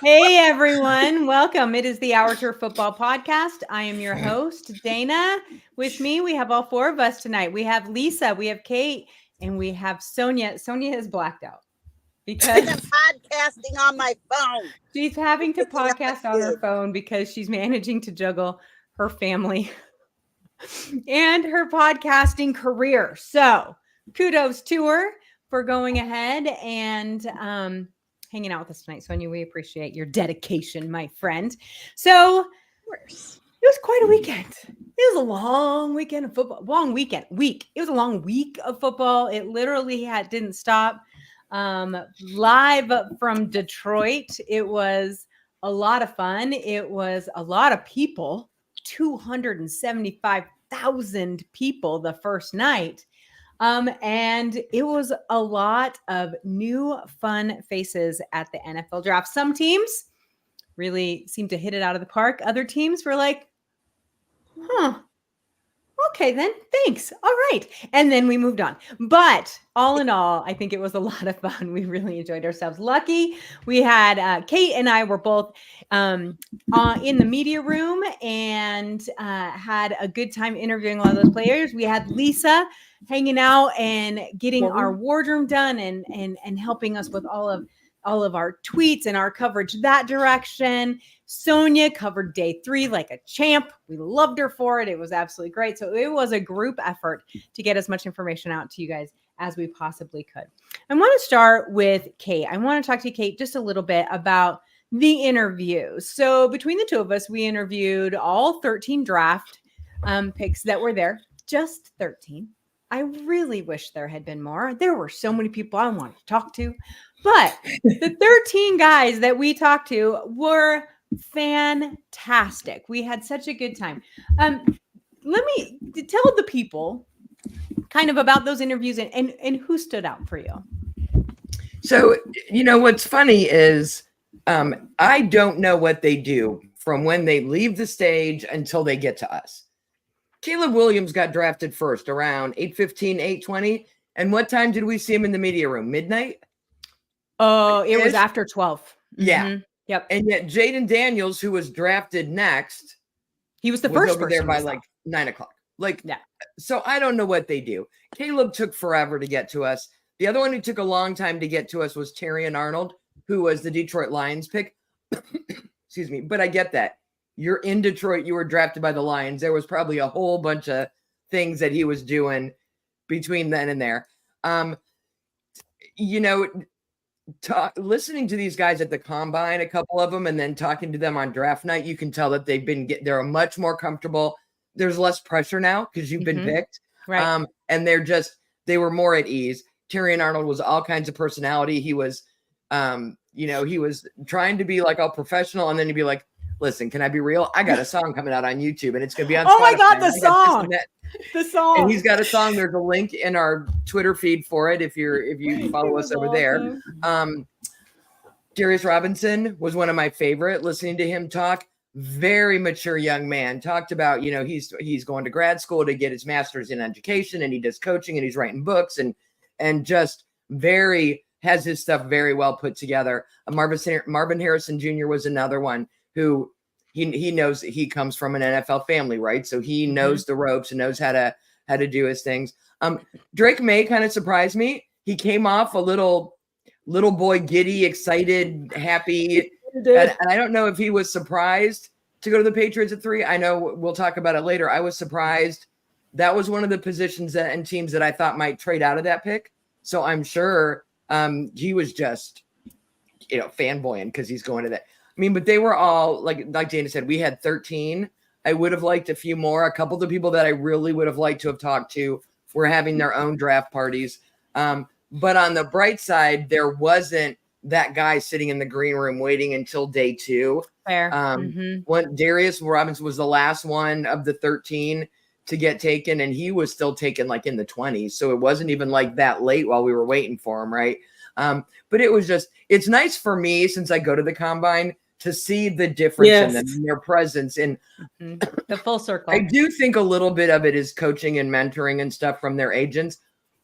Hey everyone, welcome. It is the Our Turf Football Podcast. I am your host, Dana. With me, we have all four of us tonight. We have Lisa, we have Kate, and we have Sonia. Sonia is blacked out because I'm podcasting on my phone. she's having to podcast on her phone because she's managing to juggle her family and her podcasting career. So kudos to her for going ahead and hanging out with us tonight, Sonia. We appreciate your dedication, my friend. So it was quite a weekend. It was a long weekend of football. Week. It was a long week of football. It literally didn't stop. Live from Detroit. It was a lot of fun. It was a lot of people. 275,000 people the first night. And it was a lot of new fun faces at the NFL draft. Some teams really seemed to hit it out of the park. Other teams were like, okay, then thanks. All right. And then we moved on. But all in all, I think it was a lot of fun. We really enjoyed ourselves. Lucky we had Kate and I were both in the media room and had a good time interviewing a lot of those players. We had Lisa hanging out and getting our wardroom done and helping us with all of our tweets and our coverage that direction. Sonia covered day 3 like a champ. We loved her for it. It was absolutely great. So it was a group effort to get as much information out to you guys as we possibly could. I want to start with Kate. I want to talk to you, Kate, just a little bit about the interview. So between the two of us, we interviewed all 13 draft picks that were there, just 13. I really wish there had been more. There were so many people I wanted to talk to, but the 13 guys that we talked to were fantastic. We had such a good time. Let me tell the people kind of about those interviews and who stood out for you. So, what's funny is I don't know what they do from when they leave the stage until they get to us. Caleb Williams got drafted first around 8:15, 8:20. And what time did we see him in the media room? Midnight? Oh, it was after 12. Yeah. Mm-hmm. Yep. And yet Jaden Daniels, who was drafted next, he was the first over there by like 9 o'clock. Yeah. So I don't know what they do. Caleb took forever to get to us. The other one who took a long time to get to us was Terrion Arnold, who was the Detroit Lions pick. Excuse me. But I get that. You're in Detroit. You were drafted by the Lions. There was probably a whole bunch of things that he was doing between then and there. Listening to these guys at the combine, a couple of them, and then talking to them on draft night, you can tell that they're much more comfortable. There's less pressure now because you've been picked. Right. And they were more at ease. Terrion Arnold was all kinds of personality. He was, he was trying to be like all professional, and then he'd be like, listen, can I be real? I got a song coming out on YouTube and it's going to be on Spotify. Oh my God, the song. The song. And he's got a song. There's a link in our Twitter feed for it if you follow us over there. Darius Robinson was one of my favorite. Listening to him talk, very mature young man. Talked about, he's going to grad school to get his master's in education, and he does coaching and he's writing books and just has his stuff very well put together. Marvin Harrison Jr. was another one who he knows he comes from an NFL family, right? So he knows the ropes and knows how to do his things. Drake May kind of surprised me. He came off a little boy, giddy, excited, happy. And I don't know if he was surprised to go to the Patriots at 3. I know we'll talk about it later. I was surprised. That was one of the positions and teams that I thought might trade out of that pick. So I'm sure he was just, fanboying because he's going to that. I mean, but they were all, like Dana said, we had 13. I would have liked a few more. A couple of the people that I really would have liked to have talked to were having their own draft parties. But on the bright side, there wasn't that guy sitting in the green room waiting until day 2. Fair. Darius Robinson was the last one of the 13 to get taken, and he was still taken like in the 20s. So it wasn't even like that late while we were waiting for him, right? But it was it's nice for me, since I go to the combine, to see the difference in them, in their presence. And the full circle. I do think a little bit of it is coaching and mentoring and stuff from their agents.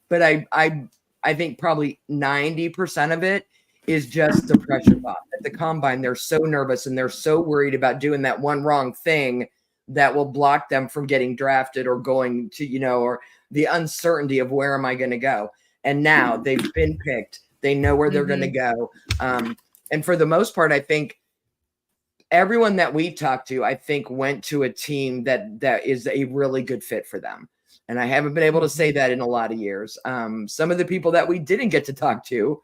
But I think probably 90% of it is just the pressure bot. At the combine, they're so nervous and they're so worried about doing that one wrong thing that will block them from getting drafted or going to, or the uncertainty of where am I going to go? And now they've been picked. They know where they're going to go. And for the most part, I think everyone that we talked to, I think went to a team that is a really good fit for them. And I haven't been able to say that in a lot of years. Some of the people that we didn't get to talk to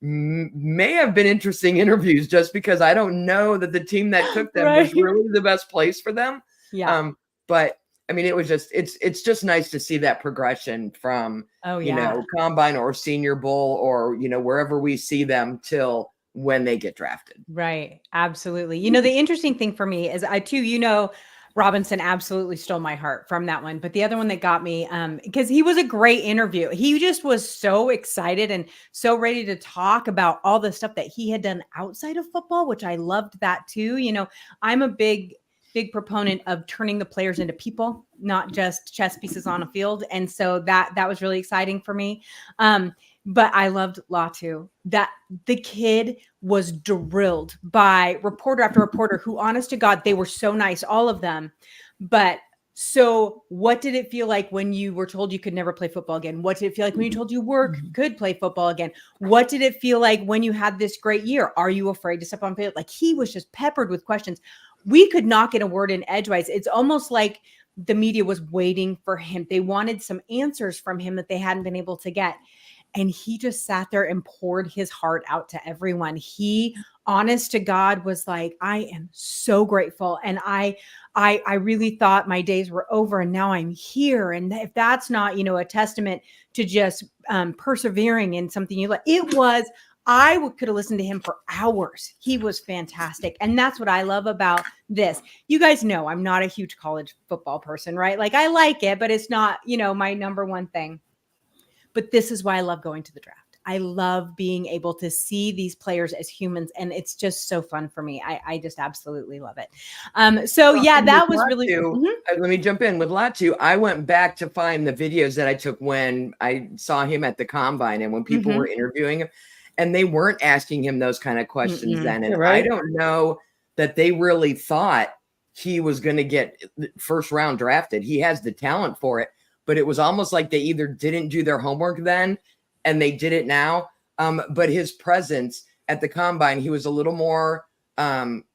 may have been interesting interviews just because I don't know that the team that took them was really the best place for them. Yeah. But I mean, it was just, it's just nice to see that progression from, combine or senior bowl or, wherever we see them till when they get drafted. Right. Absolutely. The interesting thing for me is Robinson absolutely stole my heart from that one. But the other one that got me, because he was a great interview. He just was so excited and so ready to talk about all the stuff that he had done outside of football, which I loved that too. I'm a big proponent of turning the players into people, not just chess pieces on a field. And so that was really exciting for me. But I loved Latu. That the kid was drilled by reporter after reporter who, honest to God, they were so nice, all of them. But so what did it feel like when you were told you could never play football again? What did it feel like when you told you could play football again? What did it feel like when you had this great year? Are you afraid to step on field? Like, he was just peppered with questions. We could not get a word in edgewise. It's almost like the media was waiting for him. They wanted some answers from him that they hadn't been able to get. And he just sat there and poured his heart out to everyone. He, honest to God, was like, I am so grateful. And I really thought my days were over and now I'm here. And if that's not, a testament to just persevering in something you like, it was. I could have listened to him for hours. He was fantastic. And that's what I love about this. You guys know I'm not a huge college football person, right? Like, I like it, but it's not, my number one thing. But this is why I love going to the draft. I love being able to see these players as humans. And it's just so fun for me. I just absolutely love it. That was really Let me jump in with Latu. I went back to find the videos that I took when I saw him at the combine and when people were interviewing him. And they weren't asking him those kind of questions then. And I don't know that they really thought he was going to get first round drafted. He has the talent for it, but it was almost like they either didn't do their homework then and they did it now. But his presence at the combine, he was a little more like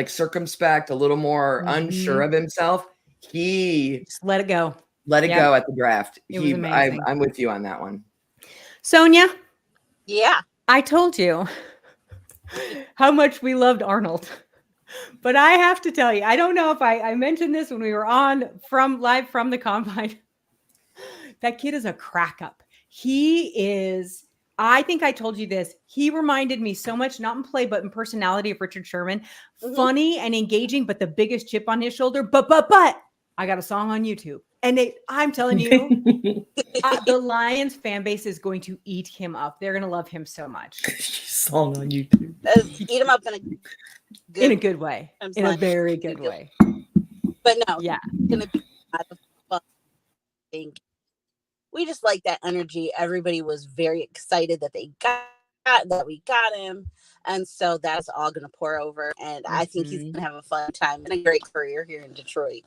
circumspect, a little more unsure of himself. He just let it go. Let it go at the draft. It was amazing. I'm with you on that one. Sonia? Yeah. I told you how much we loved Arnold. But I have to tell you, I don't know if I mentioned this when we were live from the combine. That kid is a crack up. He is, I think I told you this. He reminded me so much, not in play, but in personality, of Richard Sherman. Funny and engaging, but the biggest chip on his shoulder. But I got a song on YouTube. And I'm telling you, the Lions fan base is going to eat him up. They're going to love him so much. Song on YouTube. Eat him up in a good way. In a very good way. But no, yeah, it's going to be a fun thing. We just like that energy. Everybody was very excited that we got him. And so that's all going to pour over. And I think he's going to have a fun time and a great career here in Detroit.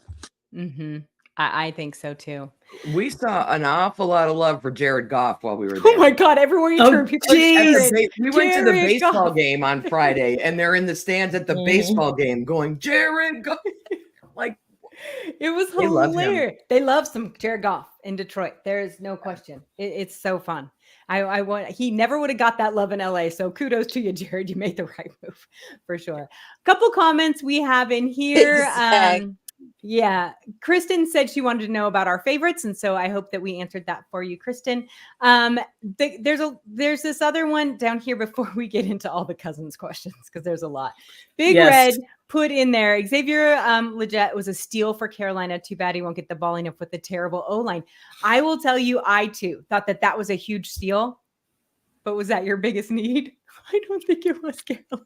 Mm-hmm. I think so too. We saw an awful lot of love for Jared Goff while we were there. Oh my God, everywhere you turn, people we went to the baseball game on Friday and they're in the stands at the baseball game going, Jared Goff. Like, it was hilarious. They love some Jared Goff in Detroit. There is no question. It's so fun. He never would have got that love in LA. So kudos to you, Jared. You made the right move for sure. A couple comments we have in here. Yeah, Kristen said she wanted to know about our favorites, and so I hope that we answered that for you, Kristen. There's this other one down here before we get into all the cousins questions, because there's a lot. Big Red put in there, Xavier Legette was a steal for Carolina. Too bad he won't get the ball enough with the terrible O-line. I will tell you, I too thought that was a huge steal, but was that your biggest need? I don't think it was, Carolina.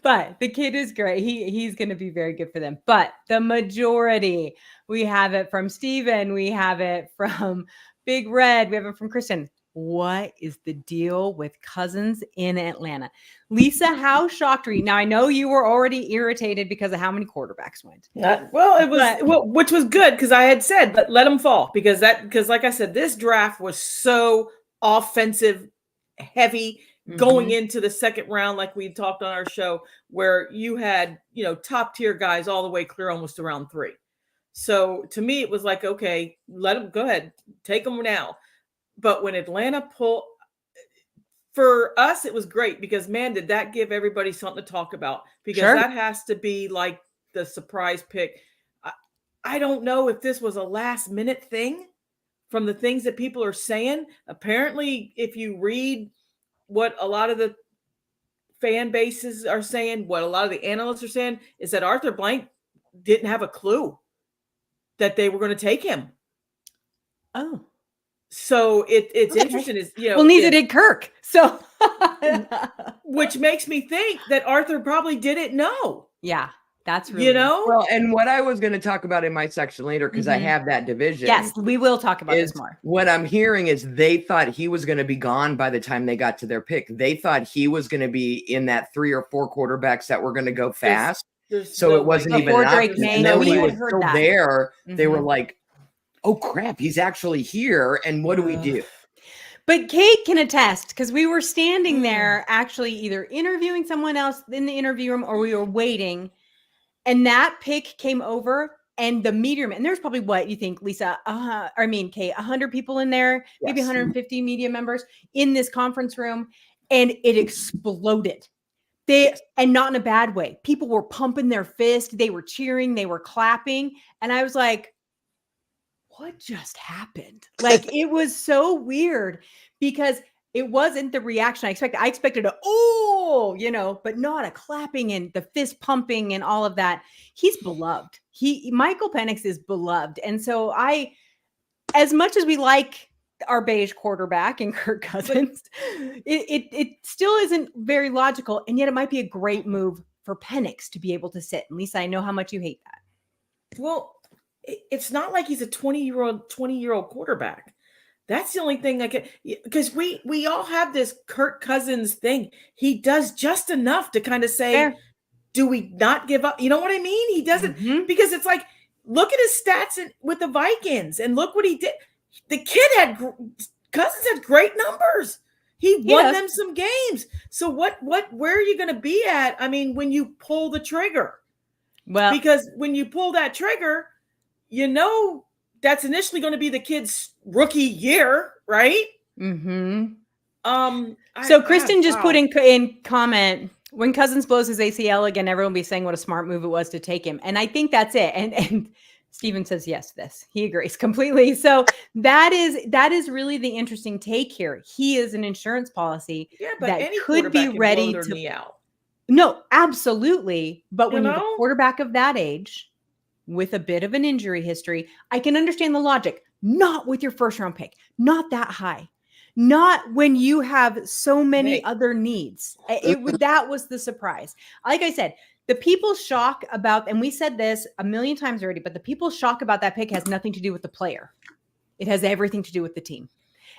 But the kid is great. He's going to be very good for them. But the majority, we have it from Steven. We have it from Big Red. We have it from Kristen. what is the deal with Cousins in Atlanta? Lisa, how shocked were you? Now, I know you were already irritated because of how many quarterbacks went. Which was good because I had said let them fall because like I said, this draft was so offensive heavy going into the second round, like we talked on our show, where you had top tier guys all the way clear almost to round 3. So to me, it was like, okay, let them go ahead, take them now. But when Atlanta pulled, for us, it was great because, man, did that give everybody something to talk about, because that has to be like the surprise pick. I don't know if this was a last minute thing from the things that people are saying. Apparently, if you read what a lot of the fan bases are saying, what a lot of the analysts are saying, is that Arthur Blank didn't have a clue that they were going to take him. Oh. So it's interesting. Is well, neither did Kirk. So, which makes me think that Arthur probably didn't know. Yeah, that's really Well, and what I was going to talk about in my section later, because I have that division. Yes, we will talk about this more. What I'm hearing is they thought he was going to be gone by the time they got to their pick. They thought he was going to be in that 3 or 4 quarterbacks that were going to go fast. So it wasn't even an option. And then when he was still there, they were like, oh crap, he's actually here. And what do we do? But Kate can attest, because we were standing there actually either interviewing someone else in the interview room or we were waiting. And that pick came over and the media room, and there's probably, what you think, Lisa, Kate, 100 people in there, maybe 150 media members in this conference room. And it exploded. And not in a bad way. People were pumping their fist. They were cheering. They were clapping. And I was like, what just happened? Like, it was so weird because it wasn't the reaction I expected. I expected but not a clapping and the fist pumping and all of that. He's beloved. Michael Penix is beloved. And so as much as we like our beige quarterback and Kirk Cousins, it still isn't very logical. And yet it might be a great move for Penix to be able to sit. And Lisa, I know how much you hate that. Well, it's not like he's a 20-year-old quarterback. That's the only thing because we all have this Kirk Cousins thing. He does just enough to kind of say, do we not give up? You know what I mean? He doesn't, because it's like, look at his stats with the Vikings and look what he did. The kid Cousins had great numbers. He won them some games. So where are you going to be at? I mean, when you pull the trigger, because when you pull that trigger, that's initially going to be the kid's rookie year, right? So Kristen just put in comment, when Cousins blows his ACL again, everyone will be saying what a smart move it was to take him. And I think that's it. And Steven says yes to this. He agrees completely. So that is really the interesting take here. He is an insurance policy that could be ready to knee out. No, absolutely. But when you have a quarterback of that age with a bit of an injury history, I can understand the logic. Not with your first round pick, not that high, not when you have so many other needs. That was the surprise. Like I said, the people's shock about, and we said this a million times already, but the people's shock about that pick has nothing to do with the player. It has everything to do with the team.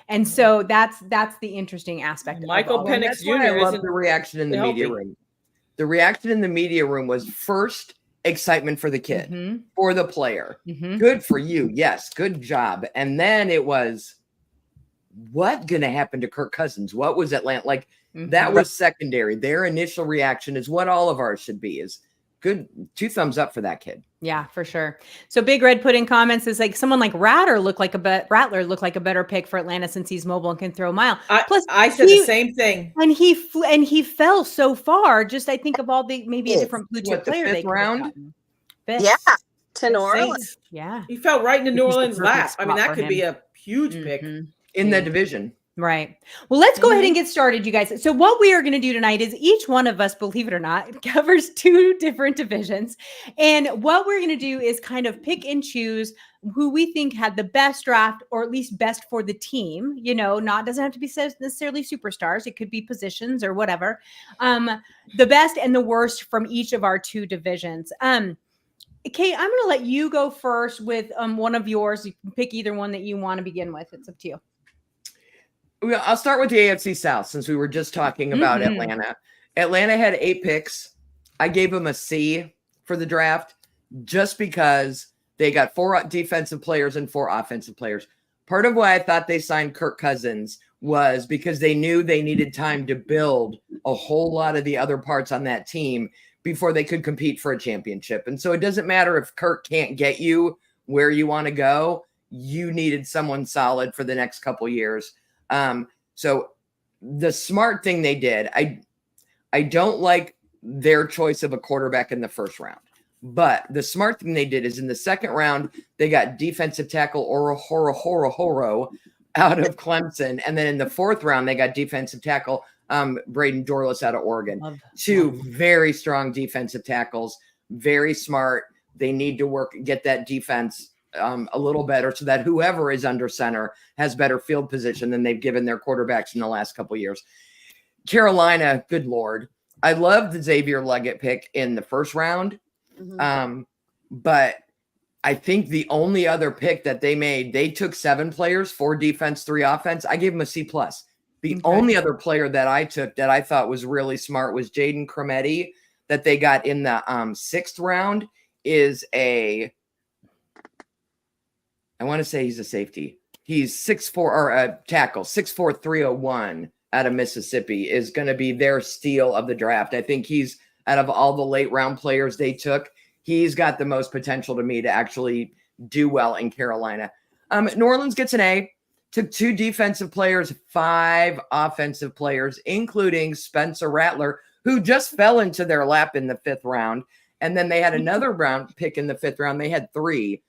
And so that's the interesting aspect. Michael Penix Jr. I love the reaction in the media room. The reaction in the media room was first excitement for the kid, for the player. Good for you. Yes. Good job. And then it was, what going to happen to Kirk Cousins? What was Atlanta like? That was secondary. Their initial reaction is what all of ours should be, is good. 2 thumbs up for that kid. Yeah, for sure. So Big Red put in comments, is like someone like Rattler looked like a better pick for Atlanta since he's mobile and can throw a mile. Plus, I said the same thing. And he fell so far. Just I think of all the maybe a different blue chip player they could have gotten. Yeah, to New Orleans. Yeah, he fell right into New Orleans' lap. I mean, that could be a huge pick in that division. Right. Well, let's go ahead and get started, you guys. So what we are going to do tonight is each one of us, believe it or not, covers 2 different divisions. And what we're going to do is kind of pick and choose who we think had the best draft, or at least best for the team. Doesn't have to be necessarily superstars. It could be positions or whatever. The best and the worst from each of our 2 divisions. Kate, I'm going to let you go first with one of yours. You can pick either one that you want to begin with. It's up to you. I'll start with the AFC South since we were just talking about Mhm. Atlanta. Atlanta had 8 picks. I gave them a C for the draft just because they got 4 defensive players and 4 offensive players. Part of why I thought they signed Kirk Cousins was because they knew they needed time to build a whole lot of the other parts on that team before they could compete for a championship. And so it doesn't matter if Kirk can't get you where you want to go. You needed someone solid for the next couple years. So the smart thing they did, I don't like their choice of a quarterback in the first round, but the smart thing they did is in the second round, they got defensive tackle Horo out of Clemson. And then in the fourth round, they got defensive tackle Braden Dorless out of Oregon. Two very strong defensive tackles, very smart. They need to get that defense a little better so that whoever is under center has better field position than they've given their quarterbacks in the last couple of years. Carolina, good Lord. I love the Xavier Leggett pick in the first round. But I think the only other pick that they made, they took 7 players, 4 defense, 3 offense. I gave them a C+. The only other player that I took that I thought was really smart was Jaden Crometti that they got in the 6th round is I want to say he's a safety. He's 6'4", or a tackle, 6'4", 301 out of Mississippi is going to be their steal of the draft. I think he's, out of all the late round players they took, he's got the most potential to me to actually do well in Carolina. New Orleans gets an A. Took 2 defensive players, 5 offensive players, including Spencer Rattler, who just fell into their lap in the 5th round. And then they had another round pick in the 5th round. They had 3.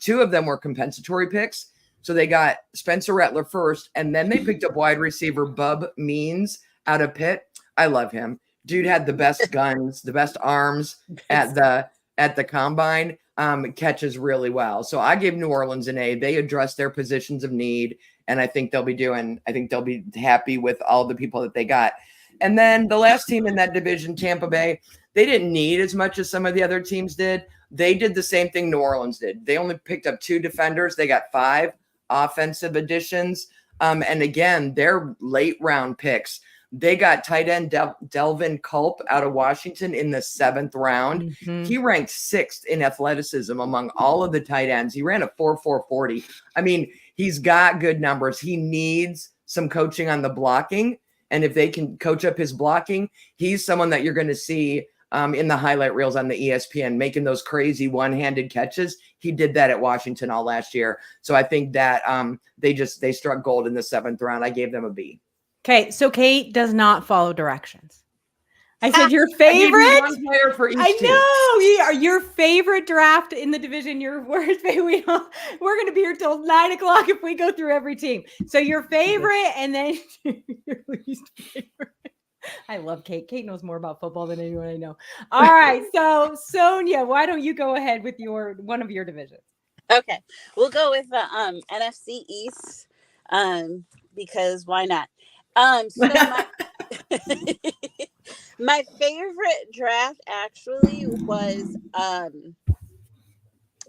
2 of them were compensatory picks. So they got Spencer Rattler first, and then they picked up wide receiver Bub Means out of Pitt. I love him. Dude had the best guns, the best arms at the combine. Catches really well. So I gave New Orleans an A. They addressed their positions of need, and I think they'll be happy with all the people that they got. And then the last team in that division, Tampa Bay, they didn't need as much as some of the other teams did. They did the same thing New Orleans did. They only picked up 2 defenders. They got 5 offensive additions. And again, their late round picks, they got tight end Delvin Culp out of Washington in the 7th round. He ranked 6th in athleticism among all of the tight ends. He ran a 4.40. I mean, he's got good numbers. He needs some coaching on the blocking. And if they can coach up his blocking, he's someone that you're going to see in the highlight reels on the ESPN, making those crazy one-handed catches. He did that at Washington all last year. So I think that they struck gold in the 7th round. I gave them a B. Okay, so Kate does not follow directions. I said your favorite. I one player for each know your favorite draft in the division. Your worst favorite. We're going to be here till 9 o'clock if we go through every team. So your favorite, and then your least favorite. I love Kate. Kate knows more about football than anyone I know. All right, so Sonia, why don't you go ahead with one of your divisions? Okay, we'll go with the NFC East because why not? So my favorite draft actually was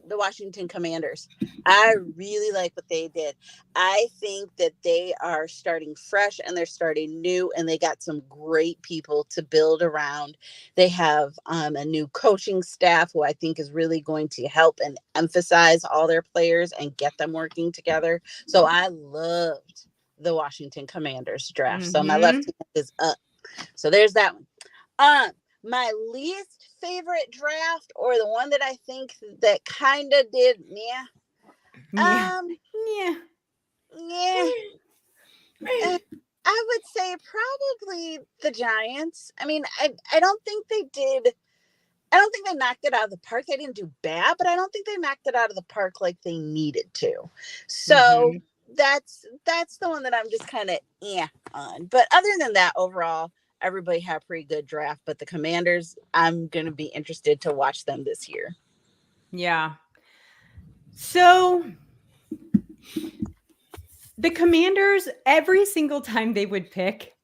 the Washington Commanders. I really like what they did. I think that they are starting fresh and they're starting new, and they got some great people to build around. They have a new coaching staff who I think is really going to help and emphasize all their players and get them working together. So I loved the Washington Commanders draft. So my left hand is up. So there's that one. My least favorite draft, or the one that I think that kind of did I would say probably the Giants. I mean, I don't think they knocked it out of the park. They didn't do bad, but I don't think they knocked it out of the park like they needed to. So that's the one that I'm just kind of on. But other than that, overall, everybody had a pretty good draft. But the Commanders, I'm going to be interested to watch them this year. Yeah. So the Commanders, every single time they would pick,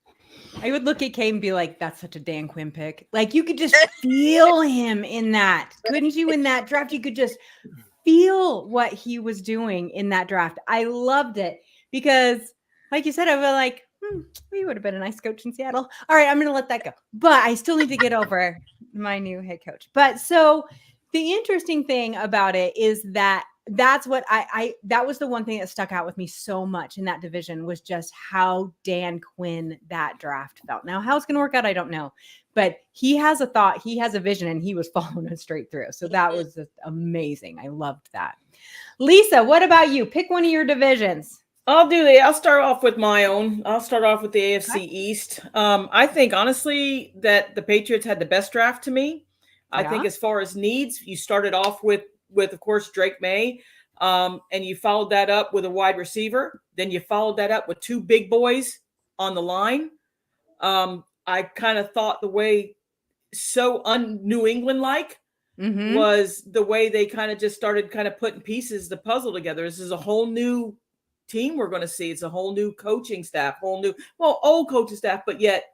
I would look at Kate and be like, that's such a Dan Quinn pick. Like, you could just feel him in that. Couldn't you, in that draft? You could just feel what he was doing in that draft. I loved it because like you said, I was like, we would have been a nice coach in Seattle. All right, I'm going to let that go. But I still need to get over my new head coach. But so the interesting thing about it is that that's what that was the one thing that stuck out with me so much in that division was just how Dan Quinn that draft felt. Now, how it's going to work out, I don't know. But he has a thought, he has a vision, and he was following it straight through. So that was just amazing. I loved that. Lisa, what about you? Pick one of your divisions. I'll start off with my own. I'll start off with the AFC East. I think honestly that the Patriots had the best draft to me. I think as far as needs, you started off with of course Drake May, and you followed that up with a wide receiver. Then you followed that up with two big boys on the line. I kind of thought the way so un-New England like was the way they kind of just started kind of putting pieces, the puzzle together. This is a whole new team we're going to see. It's a whole new coaching staff, old coaching staff, but yet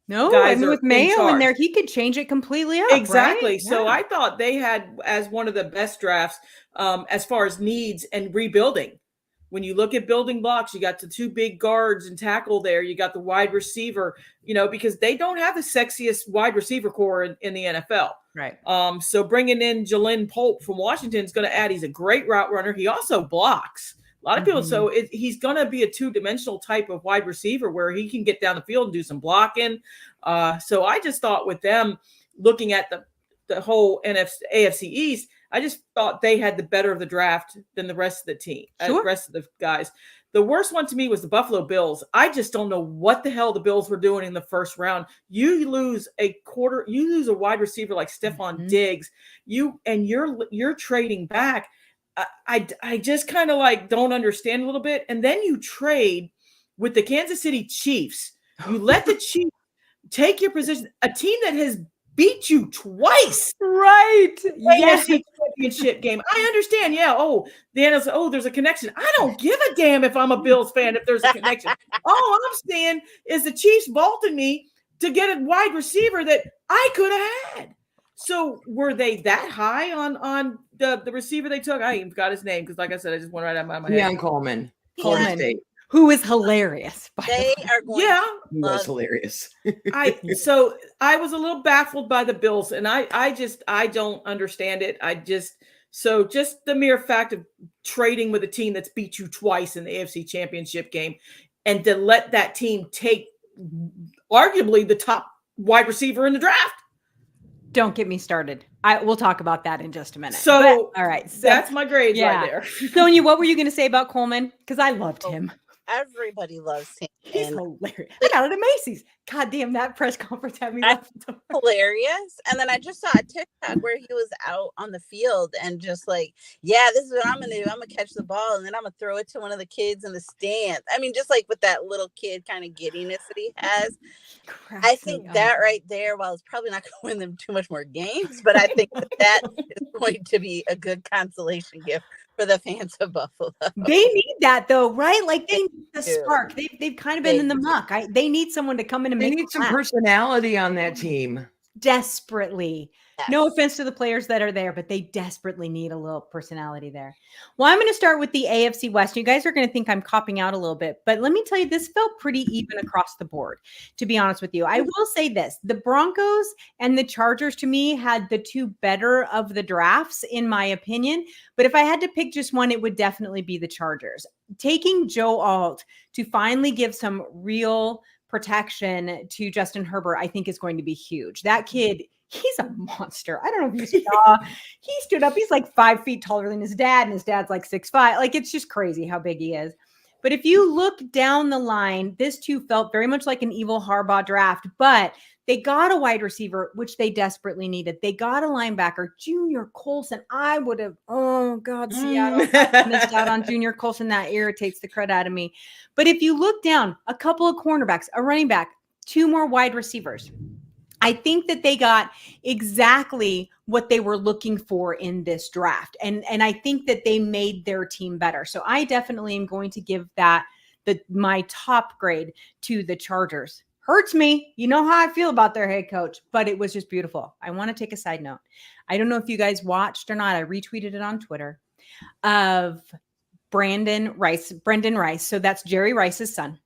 and with Mayo in there, he could change it completely up. Exactly. Right? So I thought they had as one of the best drafts as far as needs and rebuilding. When you look at building blocks, you got the two big guards and tackle there. You got the wide receiver, because they don't have the sexiest wide receiver core in the NFL. Right. So bringing in Jalen Pope from Washington is going to add. He's a great route runner. He also blocks. A lot of people. So he's going to be a two-dimensional type of wide receiver where he can get down the field and do some blocking. So I just thought with them looking at the whole AFC East, I just thought they had the better of the draft than the rest of the team, the rest of the guys. The worst one to me was the Buffalo Bills. I just don't know what the hell the Bills were doing in the first round. You lose a wide receiver like Stephon Diggs. You're trading back. I just kind of like don't understand a little bit. And then you trade with the Kansas City Chiefs. You let the Chiefs take your position, a team that has beat you twice. Right. Yes. Championship game. I understand. Yeah. Oh, the NFL, there's a connection. I don't give a damn if I'm a Bills fan, if there's a connection. All I'm saying is the Chiefs vaulted me to get a wide receiver that I could have had. So were they that high on the receiver they took? I even forgot his name because, like I said, I just went right out of my head. Deion Coleman. Who is hilarious. They are going. He was hilarious. So I was a little baffled by the Bills, and I don't understand it. Just the mere fact of trading with a team that's beat you twice in the AFC Championship game, and to let that team take arguably the top wide receiver in the draft. Don't get me started. We'll talk about that in just a minute. So, all right. So that's my grades right there. Sonia, what were you going to say about Coleman? Because I loved him. Everybody loves him. He's hilarious. I got it at Macy's. God damn, that press conference had me laughing. Hilarious. And then I just saw a TikTok where he was out on the field and just like, yeah, this is what I'm going to do. I'm going to catch the ball and then I'm going to throw it to one of the kids in the stands. I mean, just like with that little kid kind of giddiness that he has. I think that right there, while it's probably not going to win them too much more games, but I think that is going to be a good consolation gift for the fans of Buffalo. They need that though, right? Like they need the spark. They've kind of been in the muck. They need someone to come in and they make need some personality on that team. Desperately. Yes. No offense to the players that are there, but they desperately need a little personality there. Well, I'm going to start with the AFC West. You guys are going to think I'm copping out a little bit, but let me tell you, this felt pretty even across the board, to be honest with you. I will say this, the Broncos and the Chargers to me had the two better of the drafts, in my opinion. But if I had to pick just one, it would definitely be the Chargers. Taking Joe Alt to finally give some real protection to Justin Herbert, I think is going to be huge. That kid, he's a monster. I don't know if you saw, he stood up. He's like 5 feet taller than his dad, and his dad's like 6'5". Like, it's just crazy how big he is. But if you look down the line, this too felt very much like an evil Harbaugh draft, but they got a wide receiver, which they desperately needed. They got a linebacker, Junior Colson. I would have, Seattle missed out on Junior Colson. That irritates the crud out of me. But if you look down, a couple of cornerbacks, a running back, 2 more wide receivers, I think that they got exactly what they were looking for in this draft. And I think that they made their team better. So I definitely am going to give that my top grade to the Chargers. Hurts me. You know how I feel about their head coach, but it was just beautiful. I want to take a side note. I don't know if you guys watched or not. I retweeted it on Twitter of Brendan Rice. So that's Jerry Rice's son.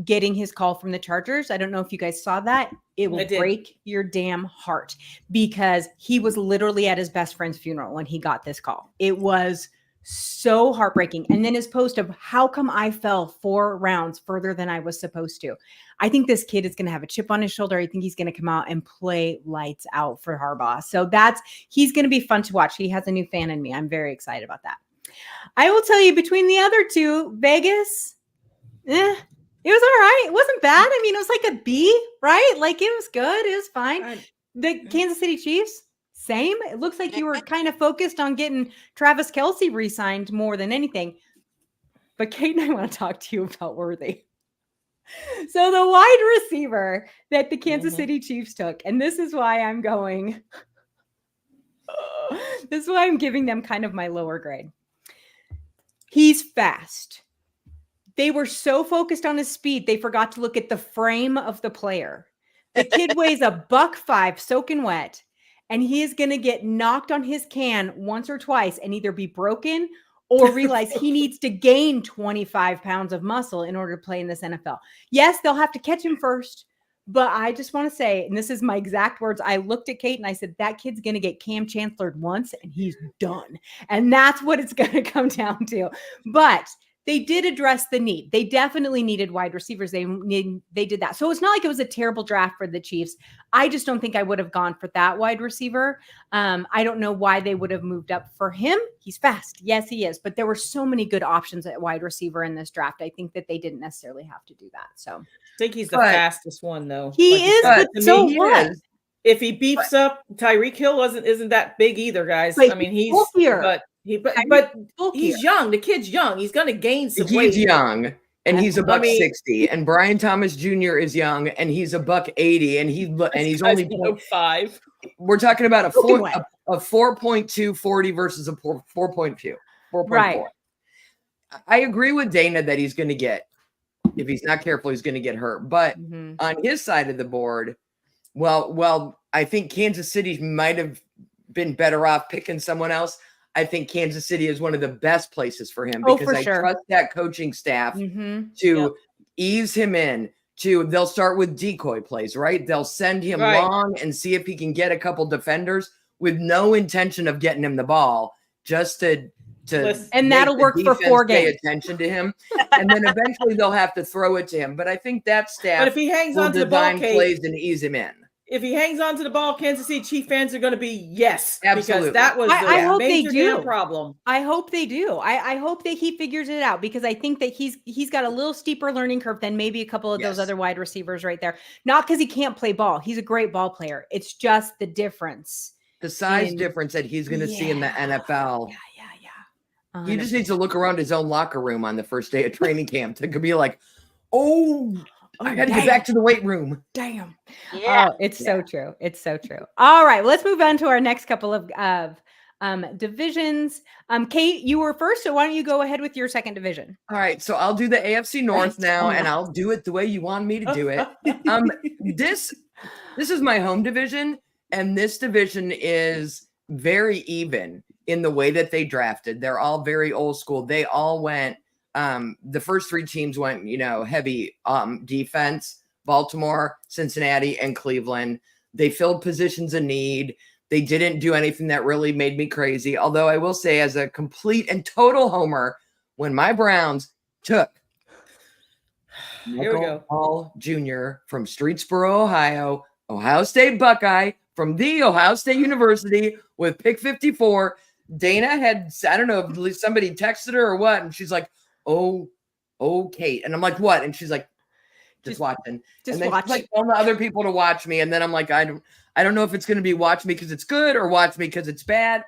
Getting his call from the Chargers. I don't know if you guys saw that. It will break your damn heart because he was literally at his best friend's funeral when he got this call. It was so heartbreaking. And then his post of how come I fell 4 rounds further than I was supposed to. I think this kid is going to have a chip on his shoulder. I think he's going to come out and play lights out for Harbaugh. So he's going to be fun to watch. He has a new fan in me. I'm very excited about that. I will tell you, between the other two, Vegas, it was all right. It wasn't bad. I mean, it was like a B, right? Like, it was good. It was fine. The Kansas City Chiefs, same. It looks like you were kind of focused on getting Travis Kelce re-signed more than anything. But Kate and I want to talk to you about Worthy. So the wide receiver that the Kansas City Chiefs took, and this is why I'm going, this is why I'm giving them kind of my lower grade. He's fast. They were so focused on his speed, they forgot to look at the frame of the player. The kid weighs $105 soaking wet, and he is going to get knocked on his can once or twice and either be broken or realize he needs to gain 25 pounds of muscle in order to play in this NFL. Yes, they'll have to catch him first, but I just want to say, and this is my exact words, I looked at Kate and I said, that kid's going to get Cam Chancellor'd once and he's done. And that's what it's going to come down to. But they did address the need. They definitely needed wide receivers. They did that. So it's not like it was a terrible draft for the Chiefs. I just don't think I would have gone for that wide receiver. I don't know why they would have moved up for him. He's fast. Yes, he is. But there were so many good options at wide receiver in this draft. I think that they didn't necessarily have to do that. So I think he's the fastest one, though. He is, but so what? If he beefs up, Tyreek Hill isn't that big either, guys. But I mean, he's bulkier. But he's young. The kid's young. He's going to gain some weight. He's young, and he's $160. And Brian Thomas Jr. is young, and he's $180, and he's only 5. We're talking about a 4.2 40 versus a 4.2. 4.4. Right. I agree with Dana that he's going to get, if he's not careful, he's going to get hurt. But on his side of the board, well, I think Kansas City might have been better off picking someone else. I think Kansas City is one of the best places for him because I trust that coaching staff to ease him in. They'll start with decoy plays, right? They'll send him long and see if he can get a couple defenders with no intention of getting him the ball, just to and that'll work for 4 games. Pay attention to him, and then eventually they'll have to throw it to him. But I think that staff, but if he hangs on to the ball, plays and ease him in. If he hangs on to the ball, Kansas City Chief fans are going to be absolutely. Because that was I hope they do. Problem. I hope they do. I hope that he figures it out because I think that he's got a little steeper learning curve than maybe a couple of those other wide receivers right there. Not because he can't play ball. He's a great ball player. It's just the difference. The size difference that he's going to see in the NFL. Yeah. He just needs to look around his own locker room on the first day of training camp to be like, I got to get back to the weight room. Damn. Yeah. Oh, it's so true. It's so true. All right. Let's move on to our next couple of divisions. Kate, you were first, so why don't you go ahead with your second division? All right. So I'll do the AFC North now, and I'll do it the way you want me to do it. This is my home division, and this division is very even in the way that they drafted. They're all very old school. They all went the first 3 teams went, heavy defense: Baltimore, Cincinnati, and Cleveland. They filled positions of need. They didn't do anything that really made me crazy. Although I will say, as a complete and total homer, when my Browns took Michael Hall Jr. from Streetsboro, Ohio State Buckeye, from the Ohio State University with pick 54, Dana had, I don't know if somebody texted her or what, and she's like, oh, Kate. And I'm like, what? And she's like, just watching. Just and then watch. she's like telling the other people to watch me. And then I'm like, I don't know if it's going to be watch me because it's good or watch me because it's bad.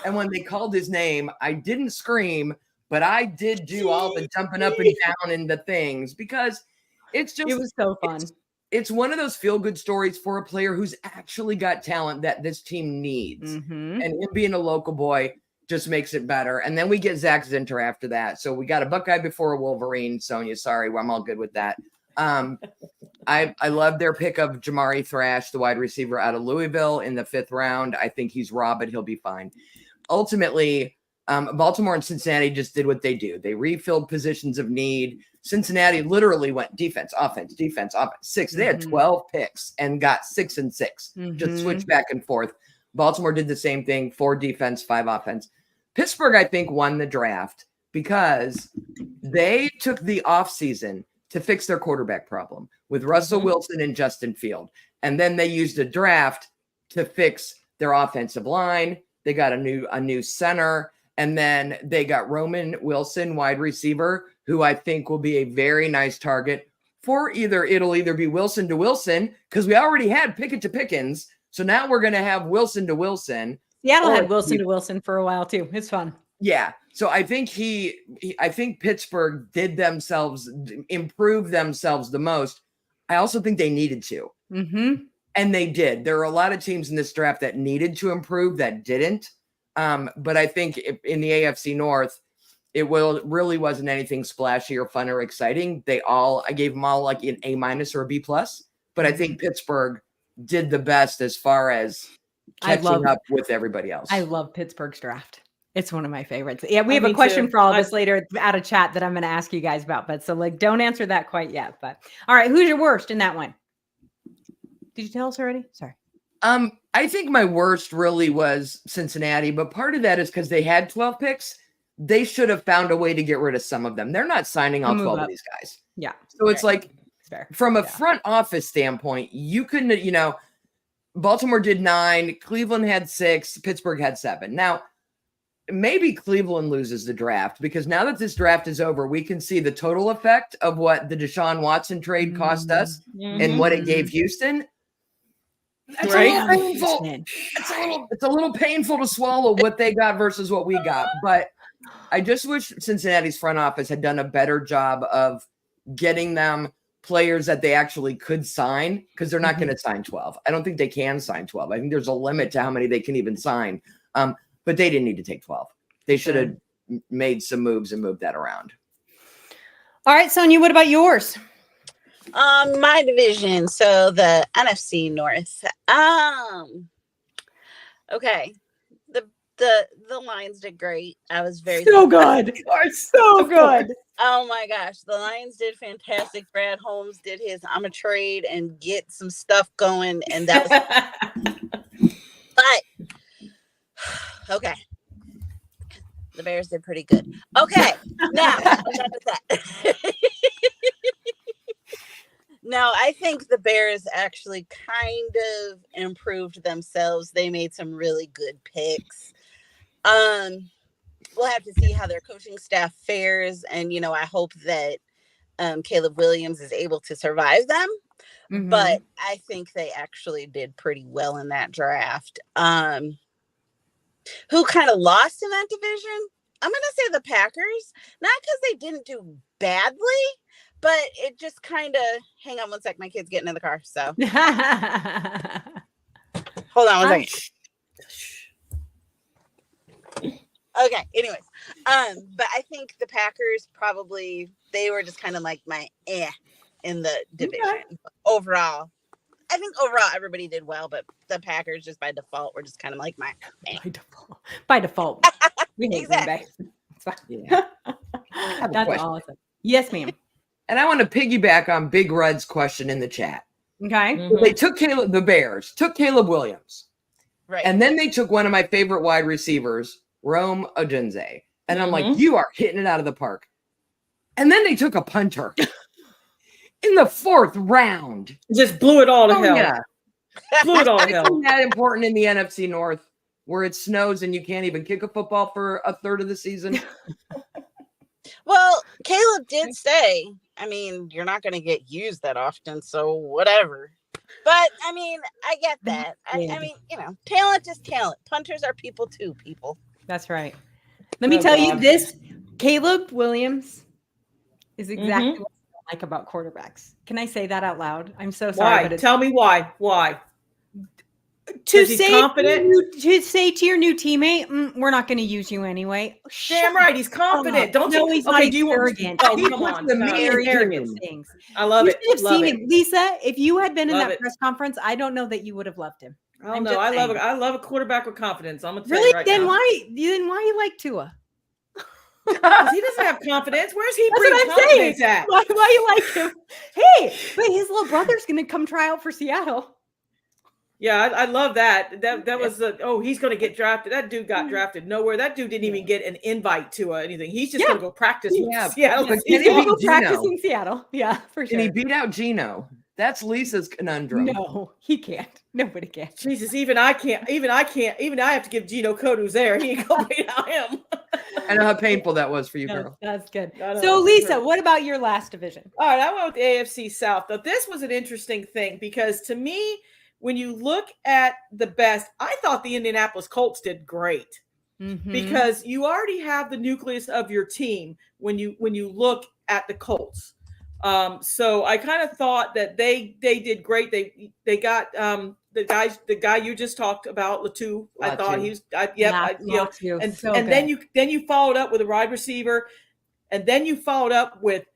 And when they called his name, I didn't scream, but I did do all the jumping up and down in the things because it was so fun. It's one of those feel-good stories for a player who's actually got talent that this team needs. And him being a local boy just makes it better. And then we get Zach Zinter after that. So we got a Buckeye before a Wolverine. Sonia, sorry, I'm all good with that. I love their pick of Jamari Thrash, the wide receiver out of Louisville in the 5th round. I think he's raw, but he'll be fine. Ultimately, Baltimore and Cincinnati just did what they do. They refilled positions of need. Cincinnati literally went defense, offense, 6. They had 12 picks and got 6 and 6. Just switch back and forth. Baltimore did the same thing, 4 defense, 5 offense. Pittsburgh, I think, won the draft because they took the offseason to fix their quarterback problem with Russell Wilson and Justin Field. And then they used a draft to fix their offensive line. They got a new center. And then they got Roman Wilson, wide receiver, who I think will be a very nice target for it'll either be Wilson to Wilson, because we already had Pickett to Pickens. So now we're going to have Wilson to Wilson. Seattle had Wilson to Wilson for a while too. It's fun. Yeah. So I think I think Pittsburgh improved themselves the most. I also think they needed to. And they did. There are a lot of teams in this draft that needed to improve that didn't. But I think in the AFC North, really wasn't anything splashy or fun or exciting. I gave them all like an A- or a B+, but I think Pittsburgh did the best as far as catching up with everybody else. I love Pittsburgh's draft. It's one of my favorites. Yeah, we have a question for all of us later out of chat that I'm going to ask you guys about, but so don't answer that quite yet. But all right, who's your worst in that one? Did you tell us already? Sorry. I think my worst really was Cincinnati, but part of that is because they had 12 picks. They should have found a way to get rid of some of them. They're not signing all 12 of these guys. Yeah. So it's like, from a front office standpoint, you couldn't, Baltimore did 9, Cleveland had 6, Pittsburgh had 7. Now, maybe Cleveland loses the draft because now that this draft is over, we can see the total effect of what the Deshaun Watson trade cost us and what it gave Houston. That's a little painful. It's a little painful to swallow what they got versus what we got. But I just wish Cincinnati's front office had done a better job of getting them players that they actually could sign, because they're not going to sign 12. I don't think they can sign 12. I think there's a limit to how many they can even sign. But they didn't need to take 12. They should have made some moves and moved that around. All right, Sonia, what about yours? My division, so the NFC North. Okay. The Lions did great. I was very good. Are so good. Oh my gosh, the Lions did fantastic. Brad Holmes did his I'm a trade and get some stuff going, and that was but okay. The Bears did pretty good. Okay, now I'm done with that. No, I think the Bears actually kind of improved themselves. They made some really good picks. We'll have to see how their coaching staff fares, and I hope that Caleb Williams is able to survive them. But I think they actually did pretty well in that draft. Who kind of lost in that division? I'm going to say the Packers, not because they didn't do badly, but it just kind of, hang on one sec, my kid's getting in the car, so. Hold on one second. Okay, anyways. But I think the Packers probably, they were just kind of like my in the division. Okay. Overall, I think everybody did well, but the Packers just by default were just kind of like my By default. We hate exactly. Yeah. That's awesome. Yes, ma'am. And I want to piggyback on Big Red's question in the chat. Okay. They took the Bears took Caleb Williams. Right. And then they took one of my favorite wide receivers, Rome Odunze. And I'm like, you are hitting it out of the park. And then they took a punter in the 4th round. Just blew it all to hell. Yeah. Blew it all to hell. Isn't that important in the NFC North, where it snows and you can't even kick a football for a third of the season? Well, Caleb did say, I mean, you're not going to get used that often, so whatever. But, I mean, I get that. I mean, talent is talent. Punters are people too, people. That's right. Let me tell you this. Caleb Williams is exactly what I like about quarterbacks. Can I say that out loud? I'm so sorry. Why? But tell me why. Why? To say to your new teammate, we're not going to use you anyway. Damn right, he's confident. Don't no, you? He's okay, not do you arrogant. Oh, come on. Very arrogant things. I love it. You should have Love seen it. him, Lisa. If you had been in Love that it. press conference, I don't know that you would have loved him. I don't I'm know. just I saying. love a quarterback with confidence. I'm gonna tell Really? you right Then now. why you like Tua? Because he doesn't have confidence. Where's he That's bring what I'm saying. confidence at? Why you like him? Hey, but his little brother's gonna come try out for Seattle. Yeah, I love that. That was he's going to get drafted. That dude got drafted nowhere. That dude didn't even get an invite to anything. He's just going to go practice with Seattle. But He's can gonna he go beat practice Geno? in Seattle. Yeah, for sure. Can he beat out Geno? That's Lisa's conundrum. No, he can't. Nobody can. Jesus, even I can't. Even I have to give Geno code who's there. He ain't going to beat out him. I know how painful that was for you, girl. That's good. I know, So, it's Lisa, hurt. what about your last division? All right, I went with the AFC South. Now, this was an interesting thing because to me, when you look at the best, I thought the Indianapolis Colts did great because you already have the nucleus of your team when you look at the Colts. So I kind of thought that they did great. They got the guy you just talked about, Latu. I thought he was then you followed up with a wide receiver, and then you followed up with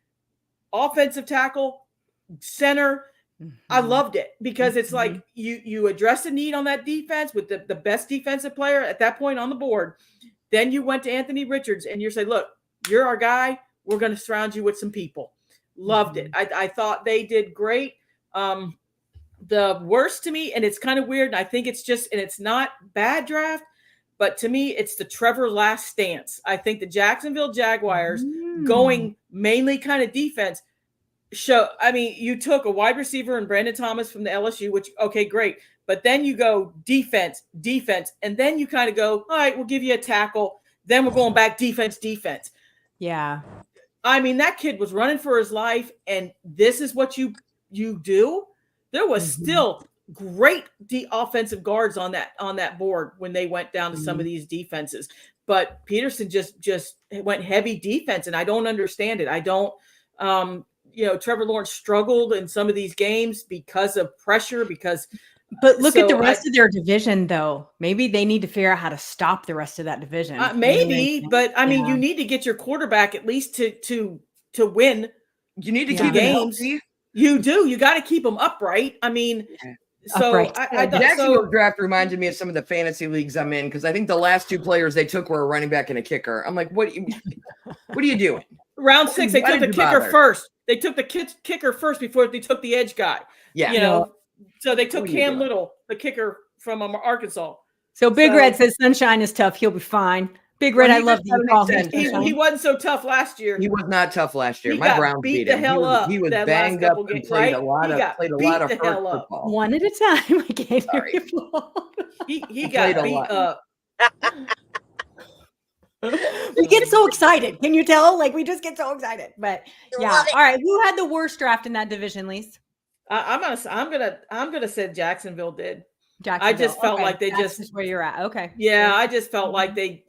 offensive tackle, center. I loved it because it's like you address a need on that defense with the best defensive player at that point on the board. Then you went to Anthony Richards and you say, look, you're our guy. We're going to surround you with some people. Loved it. I thought they did great. The worst to me, and it's kind of weird, and I think it's not bad draft, but to me, it's the Trevor last stance. I think the Jacksonville Jaguars going mainly kind of defense you took a wide receiver in Brandon Thomas from the LSU, which, okay, great. But then you go defense, and then you kind of go, all right, we'll give you a tackle. Then we're going back defense. Yeah. I mean, that kid was running for his life, and this is what you do. There was still great offensive guards on that board when they went down to some of these defenses. But Peterson just went heavy defense, and I don't understand it. I don't Trevor Lawrence struggled in some of these games because of pressure, but look at the rest of their division, though. Maybe they need to figure out how to stop the rest of that division. Maybe, but I mean, you need to get your quarterback at least to win. You need to keep games. You do. You got to keep them upright. I mean, so Jacksonville draft reminded me of some of the fantasy leagues I'm in because I think the last two players they took were a running back and a kicker. I'm like, what are you doing? Round 6, they took the kicker first. They took the kicker first before they took the edge guy. Yeah. So they took Cam Little, the kicker from Arkansas. So Big Red says Sunshine is tough. He'll be fine. Big Red, I love that you call him. He wasn't so tough last year. He was not tough last year. My Browns beat him. He was banged up and played a lot of football. One at a time. I can't hear you. He got beat up. We get so excited. Can you tell? Like, we just get so excited. But yeah. All right. Who had the worst draft in that division, Lise? I'm gonna say Jacksonville did. Jacksonville. I just felt like they That's just where you're at. Okay. Yeah, I just felt like they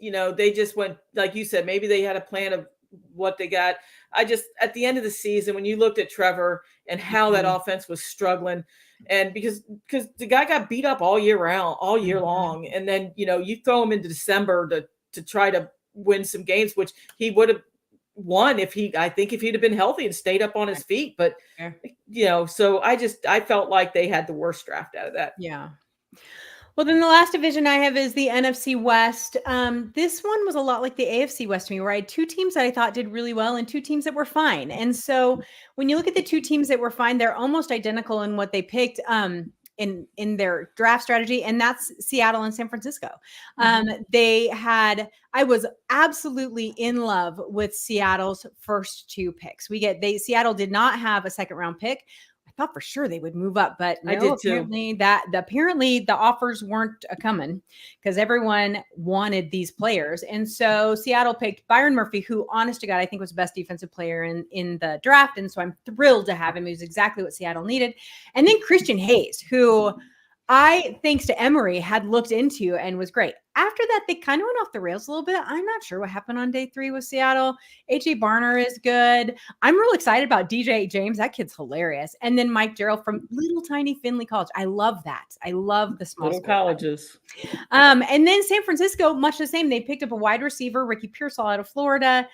just went, like you said, maybe they had a plan of what they got. At the end of the season, when you looked at Trevor and how that offense was struggling, and because the guy got beat up all year long, and then you throw him into December to try to win some games, which he would have won if he'd have been healthy and stayed up on his feet. But so I felt like they had the worst draft out of that. Yeah. Well, then the last division I have is the NFC West. This one was a lot like the AFC West to me, where I had two teams that I thought did really well and two teams that were fine. And so when you look at the two teams that were fine, they're almost identical in what they picked in their draft strategy, and that's Seattle and San Francisco. I was absolutely in love with Seattle's first two picks. Seattle did not have a second round pick. I thought for sure they would move up, but I did too. Apparently the offers weren't coming because everyone wanted these players. And so Seattle picked Byron Murphy, who, honest to God, I think was the best defensive player in the draft. And so I'm thrilled to have him. He was exactly what Seattle needed. And then Christian Hayes, who I, thanks to Emory, had looked into and was great. after that, they kind of went off the rails a little bit. I'm not sure what happened on day 3 with Seattle. AJ Barner is good. I'm real excited about DJ James. That kid's hilarious. And then Mike Gerald from little tiny Findlay College. I love that. I love the small Little colleges. And then San Francisco, much the same. They picked up a wide receiver, Ricky Pearsall out of Florida,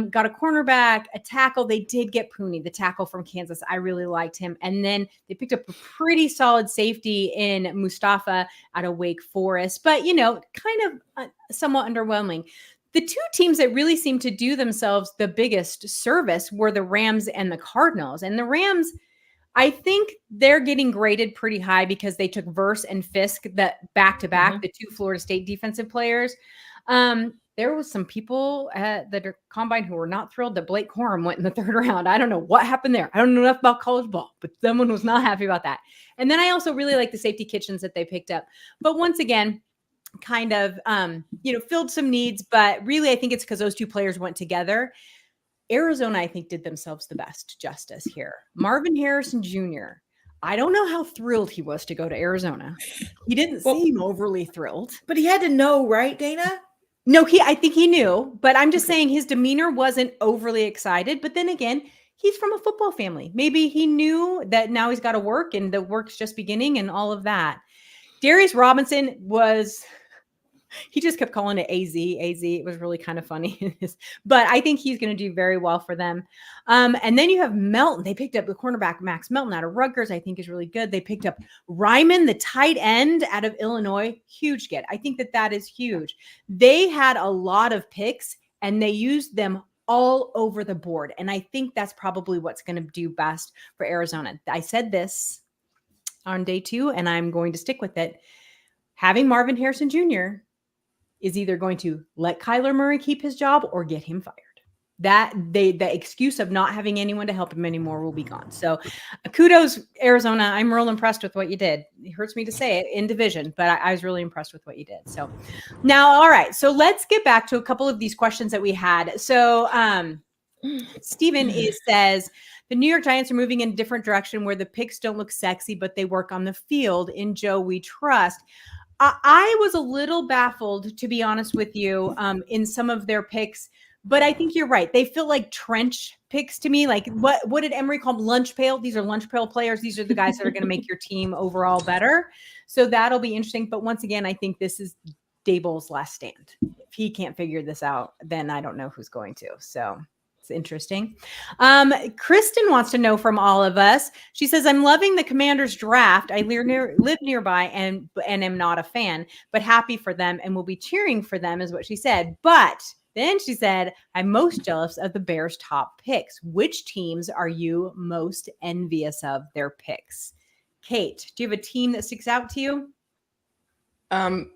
got a cornerback, a tackle. They did get Pooney, the tackle from Kansas. I really liked him. And then they picked up a pretty solid safety in Mustafa out of Wake Forest. But, kind of somewhat underwhelming. The two teams that really seemed to do themselves the biggest service were the Rams and the Cardinals. And the Rams, I think they're getting graded pretty high because they took Verse and Fisk that back-to-back, the 2 Florida State defensive players. There was some people at the combine who were not thrilled that Blake Corum went in the 3rd round. I don't know what happened there. I don't know enough about college ball, but someone was not happy about that. And then I also really like the safety Kitchens that they picked up. But once again, kind of, filled some needs, but really I think it's because those 2 players went together. Arizona, I think, did themselves the best justice here. Marvin Harrison Jr., I don't know how thrilled he was to go to Arizona. He didn't seem overly thrilled. But he had to know, right, Dana? No, I think he knew, but I'm just saying his demeanor wasn't overly excited. But then again, he's from a football family. Maybe he knew that now he's got to work and the work's just beginning and all of that. Darius Robinson he just kept calling it AZ. It was really kind of funny. But I think he's going to do very well for them. And then you have Melton. They picked up the cornerback, Max Melton, out of Rutgers. I think is really good. They picked up Ryman, the tight end out of Illinois. Huge get. I think that is huge. They had a lot of picks and they used them all over the board. And I think that's probably what's going to do best for Arizona. I said this on day 2, and I'm going to stick with it. Having Marvin Harrison Jr. is either going to let Kyler Murray keep his job or get him fired. The excuse of not having anyone to help him anymore will be gone. So kudos, Arizona. I'm real impressed with what you did. It hurts me to say it in division, but I was really impressed with what you did. So now, all right. So let's get back to a couple of these questions that we had. So Stephen says, the New York Giants are moving in a different direction where the picks don't look sexy, but they work on the field. In Joe, we trust. I was a little baffled, to be honest with you, in some of their picks, but I think you're right. They feel like trench picks to me. Like what did Emery call them? Lunch pail? These are lunch pail players. These are the guys that are going to make your team overall better. So that'll be interesting. But once again, I think this is Daboll's last stand. If he can't figure this out, then I don't know who's going to. So it's interesting. Kristen wants to know from all of us. She says, I'm loving the Commanders draft. I live nearby and am not a fan, but happy for them and will be cheering for them is what she said. But then she said, I'm most jealous of the Bears' top picks. Which teams are you most envious of their picks? Kate, do you have a team that sticks out to you? Come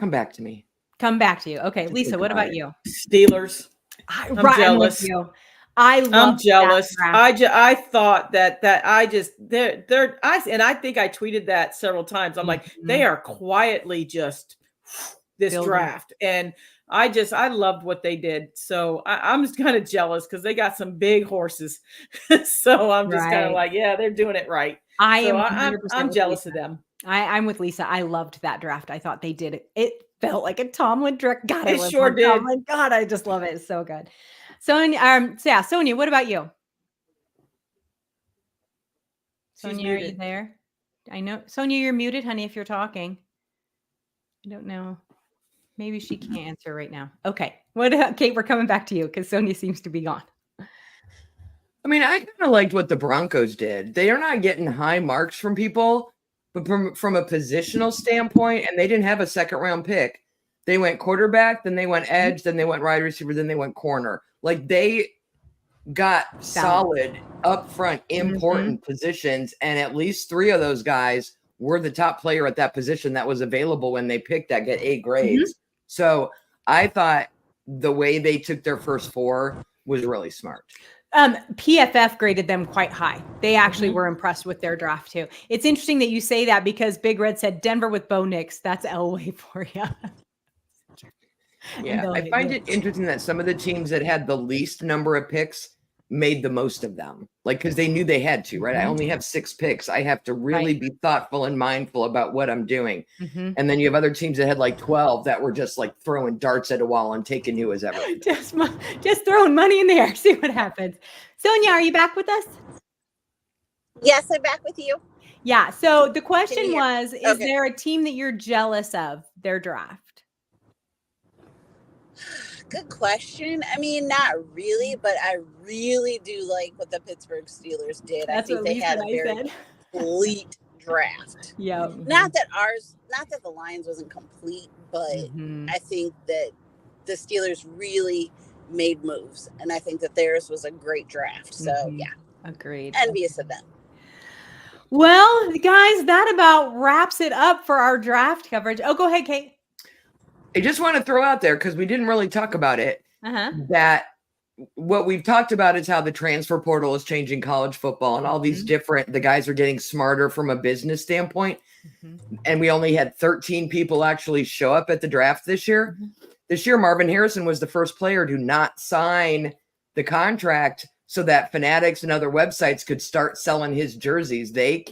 back to me. Come back to you. Okay, Lisa, what about you? Steelers. I'm jealous. I'm jealous. I thought that I think I tweeted that several times. I'm like, they are quietly just this building draft. And I loved what they did. So I'm just kind of jealous because they got some big horses. So I'm just kind of like, yeah, they're doing it right. I'm jealous of them. I'm with Lisa. I loved that draft. I thought they did it. It felt like a Tomlin direct. God, it sure did. Tomlin. God, I just love it. It's so good. Sonia, Sonia, what about you? Sonia, are you there? I know, Sonia, you're muted, honey, if you're talking. I don't know. Maybe she can't answer right now. Okay. Kate, we're coming back to you because Sonia seems to be gone. I mean, I kind of liked what the Broncos did. They are not getting high marks from people, but from a positional standpoint, and they didn't have a second round pick. They went quarterback, then they went edge, then they went wide receiver, then they went corner. Like they got solid upfront, important positions, and at least 3 of those guys were the top player at that position that was available when they picked that get A grades. So I thought the way they took their first 4 was really smart. PFF graded them quite high. They actually were impressed with their draft too. It's interesting that you say that because Big Red said Denver with Bo Nix. That's Elway for you. Yeah, I find it interesting that some of the teams that had the least number of picks made the most of them, like, because they knew they had to, right? I only have 6 picks. I have to really be thoughtful and mindful about what I'm doing. And then you have other teams that had like 12 that were just like throwing darts at a wall and taking who was ever. Just throwing money in the air, see what happens. Sonia, are you back with us? Yes, I'm back with you. Yeah. So the question was, is there a team that you're jealous of their draft? Good question. I mean, not really, but I really do like what the Pittsburgh Steelers did. That's I think they had a very complete draft. Yeah. Not that the Lions wasn't complete, but I think that the Steelers really made moves, and I think that theirs was a great draft. So yeah, agreed. Envious of them. Well, guys, that about wraps it up for our draft coverage. Oh, go ahead, Kate. I just want to throw out there, because we didn't really talk about it, that what we've talked about is how the transfer portal is changing college football, and all these the guys are getting smarter from a business standpoint. And we only had 13 people actually show up at the draft this year. This year, Marvin Harrison was the first player to not sign the contract so that Fanatics and other websites could start selling his jerseys. They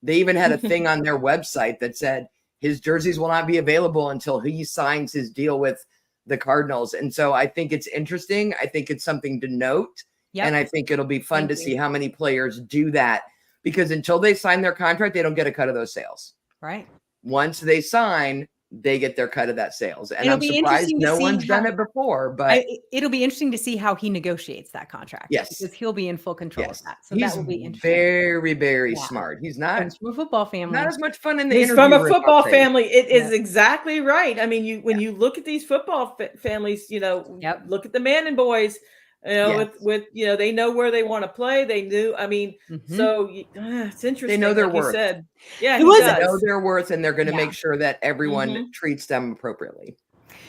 even had a thing on their website that said, his jerseys will not be available until he signs his deal with the Cardinals. And so I think it's interesting. I think it's something to note. And I think it'll be fun to see how many players do that, because until they sign their contract, they don't get a cut of those sales. Right. Once they sign, they get their cut of that sales. And I'm surprised no one's done it before, but it'll be interesting to see how he negotiates that contract. Yes. Because he'll be in full control of that. So he's that will be interesting. Very, very smart. He's not from a football family. Not as much fun in the He's interview from a room, football family. It is exactly right. I mean, when you look at these football families, look at the Manning boys, with they know where they want to play. They knew. I mean, so it's interesting. They know their like worth. You said. Yeah, they know their worth, and they're going to make sure that everyone treats them appropriately.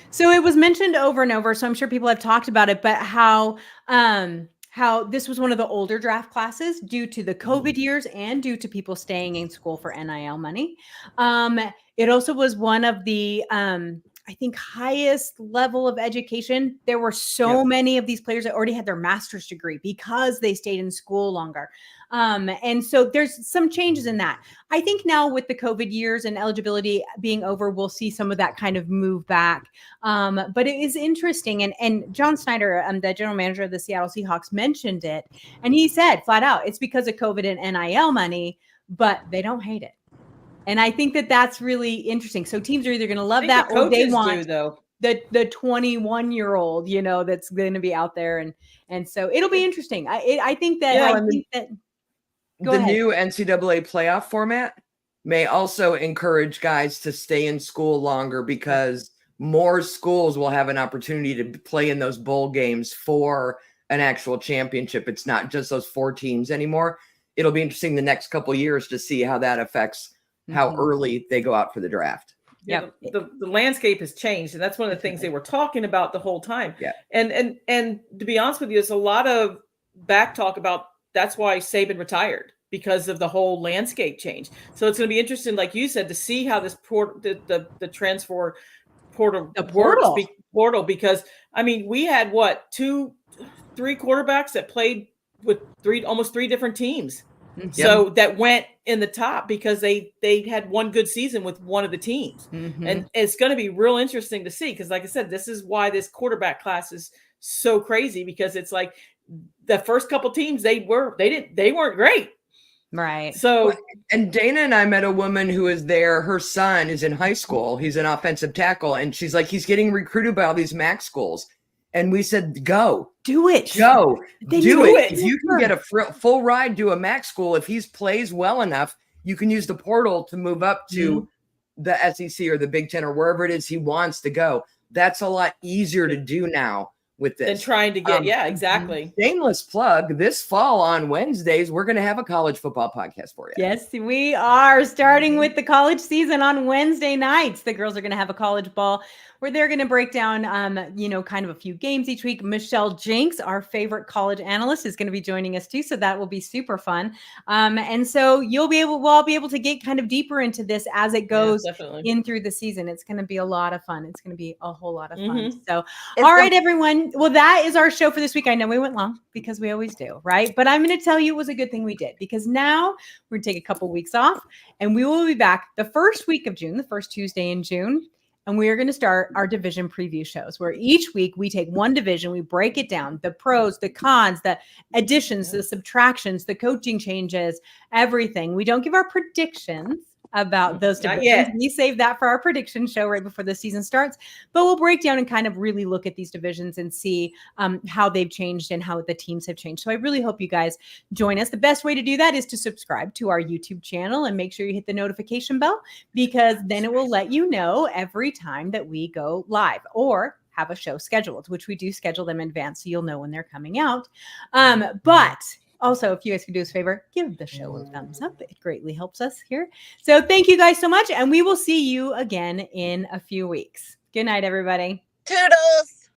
So it was mentioned over and over, so I'm sure people have talked about it, but how this was one of the older draft classes due to the COVID years and due to people staying in school for NIL money. It also was one of the I think highest level of education. There were so many of these players that already had their master's degree because they stayed in school longer. And so there's some changes in that. I think now with the COVID years and eligibility being over, we'll see some of that kind of move back. But it is interesting. And John Snyder, the general manager of the Seattle Seahawks, mentioned it. And he said flat out, it's because of COVID and NIL money, but they don't hate it. And I think that that's really interesting. So teams are either going to love that or they want the 21-year-old, that's going to be out there. And so it'll be interesting. I think that the new NCAA playoff format may also encourage guys to stay in school longer, because more schools will have an opportunity to play in those bowl games for an actual championship. It's not just those 4 teams anymore. It'll be interesting the next couple of years to see how that affects how early they go out for the draft. Yeah, the landscape has changed, and that's one of the things they were talking about the whole time. Yeah, and to be honest with you, there's a lot of back talk about that's why Saban retired, because of the whole landscape change. So it's going to be interesting, like you said, to see how this the transfer portal, because I mean, we had 2-3 quarterbacks that played with almost three different teams. So that went in the top because they had one good season with one of the teams. And it's going to be real interesting to see, because like I said, this is why this quarterback class is so crazy, because it's like the first couple teams they weren't great. Right. So, and Dana and I met a woman who is there. Her son is in high school. He's an offensive tackle. And she's like, he's getting recruited by all these MAC schools. And we said, go. Do it. Go. Do it. If you can get a full ride to a MAC school, if he plays well enough, you can use the portal to move up to the SEC or the Big Ten or wherever it is he wants to go. That's a lot easier to do now with this. Than trying to get, exactly. Shameless plug, this fall on Wednesdays, we're going to have a college football podcast for you. Yes, we are, starting with the college season on Wednesday nights. The girls are going to have a college ball where they're going to break down, kind of a few games each week. Michelle Jinks, our favorite college analyst, is going to be joining us too. So that will be super fun. And so we'll all be able to get kind of deeper into this as it goes in through the season. It's going to be a lot of fun. It's going to be a whole lot of fun. So, all right, everyone. Well, that is our show for this week. I know we went long because we always do, right? But I'm going to tell you it was a good thing we did, because now we're going to take a couple weeks off and we will be back the first week of June, the first Tuesday in June. And we are going to start our division preview shows, where each week we take one division, we break it down, the pros, the cons, the additions, the subtractions, the coaching changes, everything. We don't give our predictions about those divisions. We save that for our prediction show right before the season starts, but we'll break down and kind of really look at these divisions and see how they've changed and how the teams have changed. So I really hope you guys join us. The best way to do that is to subscribe to our YouTube channel and make sure you hit the notification bell, because then it will let you know every time that we go live or have a show scheduled, which we do schedule them in advance, so you'll know when they're coming out. But also, if you guys could do us a favor, give the show a thumbs up. It greatly helps us here. So thank you guys so much, and we will see you again in a few weeks. Good night, everybody. Toodles.